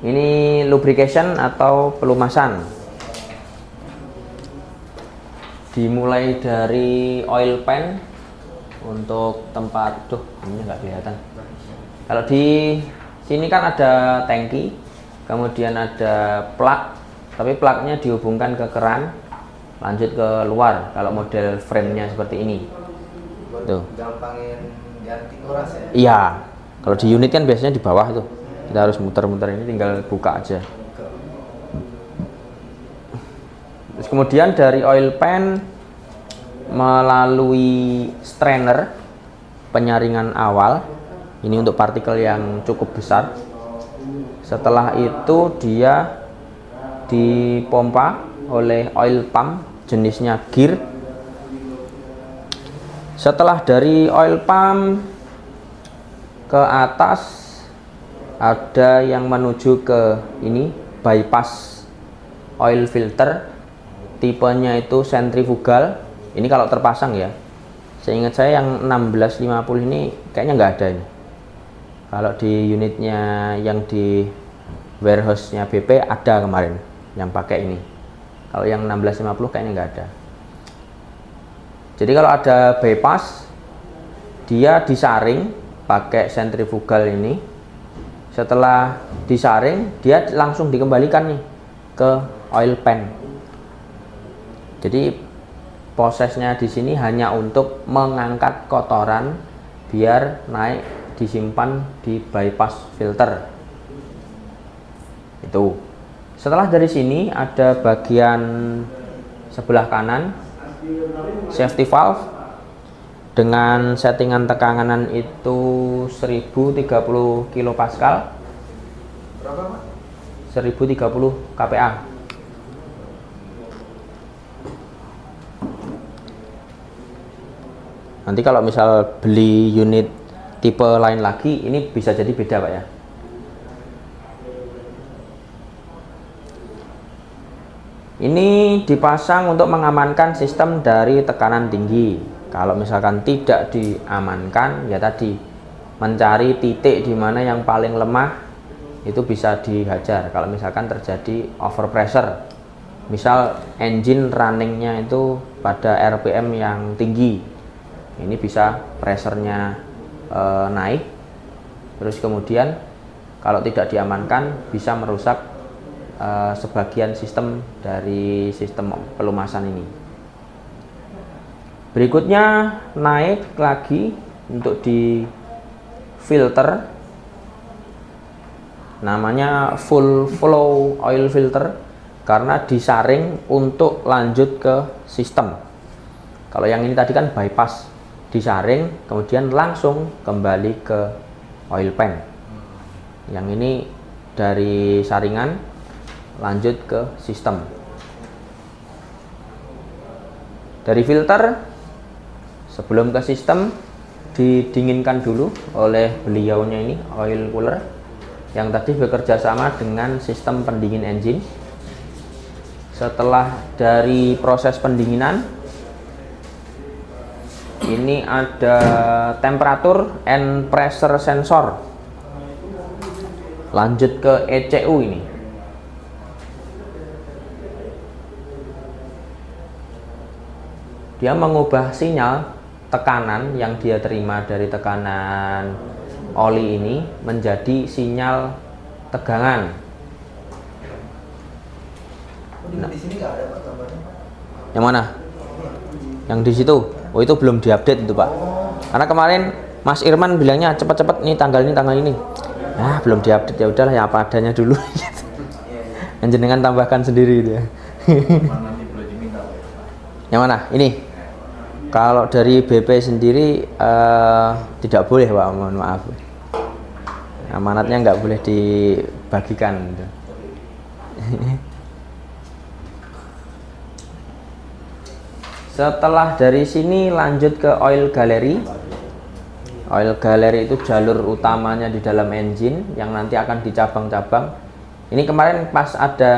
Ini lubrication atau pelumasan. Dimulai dari oil pan untuk tempat, ini nggak kelihatan. Kalau di sini kan ada tangki, kemudian ada plug, tapi plugnya dihubungkan ke keran, lanjut ke luar. Kalau model frame-nya seperti ini, tuh. Gampangin ganti kuras ya? Iya. Kalau di unit kan biasanya di bawah tuh. Kita harus muter-muter, ini tinggal buka aja. Terus kemudian dari oil pan melalui strainer penyaringan awal. Ini untuk partikel yang cukup besar. Setelah itu dia dipompa oleh oil pump jenisnya gear. Setelah dari oil pump ke atas ada yang menuju ke ini bypass oil filter. Tipenya itu sentrifugal. Ini kalau terpasang ya. Seingat saya yang 1650 ini kayaknya nggak ada ini. Kalau di unitnya yang di warehouse-nya BP ada kemarin yang pakai ini. Kalau yang 1650 kayaknya nggak ada. Jadi kalau ada bypass, dia disaring pakai sentrifugal ini. Setelah disaring, dia langsung dikembalikan nih ke oil pan. Jadi prosesnya di sini hanya untuk mengangkat kotoran biar naik disimpan di bypass filter. Itu. Setelah dari sini ada bagian sebelah kanan safety valve dengan settingan tekanan itu 1030 kilopascal. Berapa, Pak? 1030 kPa. Nanti kalau misal beli unit tipe lain lagi, ini bisa jadi beda, Pak ya. Ini dipasang untuk mengamankan sistem dari tekanan tinggi. Kalau misalkan tidak diamankan, ya tadi mencari titik di mana yang paling lemah itu bisa dihajar. Kalau misalkan terjadi overpressure, misal engine runningnya itu pada RPM yang tinggi, ini bisa pressernya naik, terus kemudian kalau tidak diamankan bisa merusak sebagian sistem dari sistem pelumasan ini. Berikutnya naik lagi untuk di filter, namanya full flow oil filter karena disaring untuk lanjut ke sistem. Kalau yang ini tadi kan bypass, disaring kemudian langsung kembali ke oil pan. Yang ini dari saringan lanjut ke sistem. Dari filter sebelum ke sistem didinginkan dulu oleh beliaunya ini, oil cooler, yang tadi bekerja sama dengan sistem pendingin engine. Setelah dari proses pendinginan, ini ada temperatur and pressure sensor. Lanjut ke ECU ini. Dia mengubah sinyal tekanan yang dia terima dari tekanan oli ini menjadi sinyal tegangan. Nah, di sini nggak ada, Pak, gambarnya, Pak. Yang mana? Yang di situ. Oh, itu belum diupdate itu, Pak. Karena kemarin Mas Irman bilangnya cepat-cepat nih tanggal ini. Nah, belum diupdate, ya udahlah ya apa adanya dulu. Yang jenengan tambahkan sendiri itu ya. Yang mana? Ini. Kalau dari BP sendiri tidak boleh, Pak, mohon maaf. Amanatnya nggak boleh dibagikan. Setelah dari sini lanjut ke oil gallery. Oil gallery itu jalur utamanya di dalam engine yang nanti akan dicabang-cabang. Ini kemarin pas ada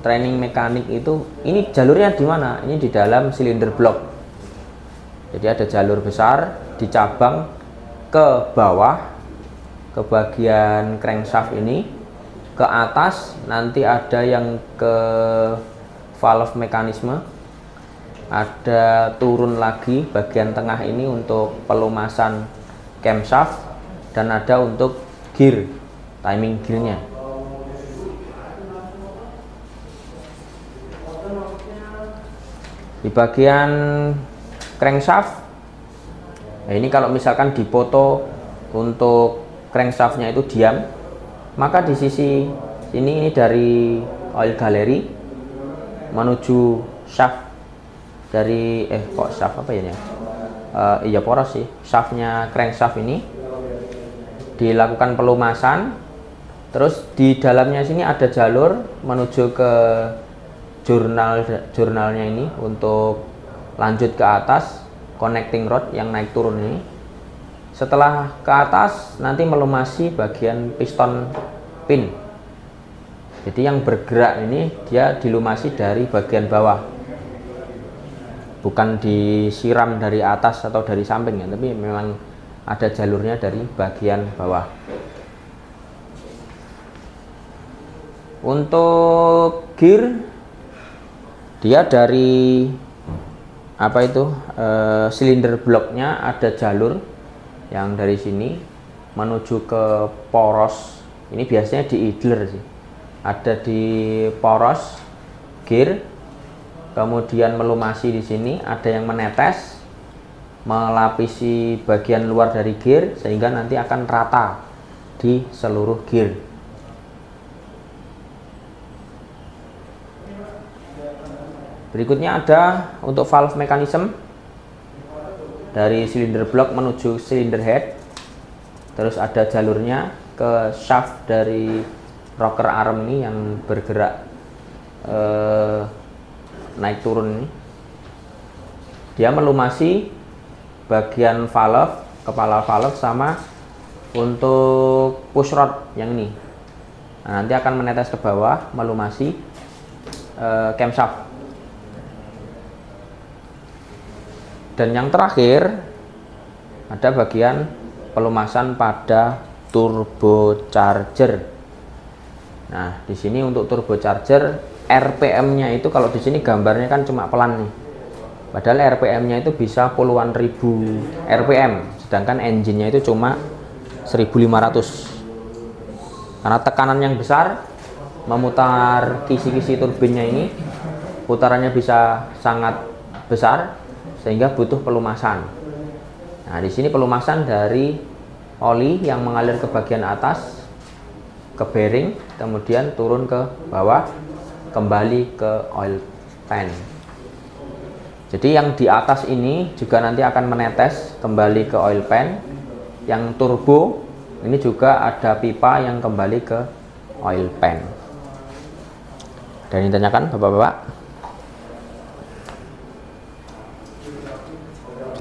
training mekanik itu, ini jalurnya di mana? Ini di dalam silinder block. Jadi ada jalur besar dicabang ke bawah, ke bagian crankshaft ini. ke atas, nanti ada yang ke valve mekanisme, ada turun lagi bagian tengah ini untuk pelumasan camshaft, dan ada untuk gear, timing gearnya. Di bagian crankshaft, nah ini kalau misalkan dipoto untuk crankshaftnya itu diam, maka di sisi ini dari oil gallery menuju shaft dari shaft apa ya, iya poros sih, shaftnya crankshaft ini dilakukan pelumasan. Terus di dalamnya sini ada jalur menuju ke jurnalnya ini untuk lanjut ke atas, connecting rod yang naik turun ini. Setelah ke atas nanti melumasi bagian piston pin. Jadi yang bergerak ini dia dilumasi dari bagian bawah, bukan disiram dari atas atau dari samping ya, tapi memang ada jalurnya dari bagian bawah. Untuk gear, dia dari silinder bloknya ada jalur yang dari sini menuju ke poros. Ini biasanya di idler sih, ada di poros gear, kemudian melumasi di sini, ada yang menetes melapisi bagian luar dari gear sehingga nanti akan rata di seluruh gear. Berikutnya ada untuk valve mechanism, dari silinder block menuju silinder head, terus ada jalurnya ke shaft dari rocker arm ini yang bergerak naik turun ini. Dia melumasi bagian valve, kepala valve, sama untuk push rod yang ini. Nah, nanti akan menetes ke bawah melumasi camshaft. Dan yang terakhir ada bagian pelumasan pada turbocharger. Nah, di sini untuk turbocharger RPM-nya itu kalau di sini gambarnya kan cuma pelan nih. Padahal RPM-nya itu bisa puluhan ribu RPM, sedangkan engine-nya itu cuma 1500. Karena tekanan yang besar memutar kisi-kisi turbinnya ini, putarannya bisa sangat besar sehingga butuh pelumasan. Nah, di sini pelumasan dari oli yang mengalir ke bagian atas ke bearing, kemudian turun ke bawah kembali ke oil pan. Jadi yang di atas ini juga nanti akan menetes kembali ke oil pan. Yang turbo ini juga ada pipa yang kembali ke oil pan. Dan ini tanyakan Bapak-bapak.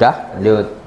Sudah, lanjut.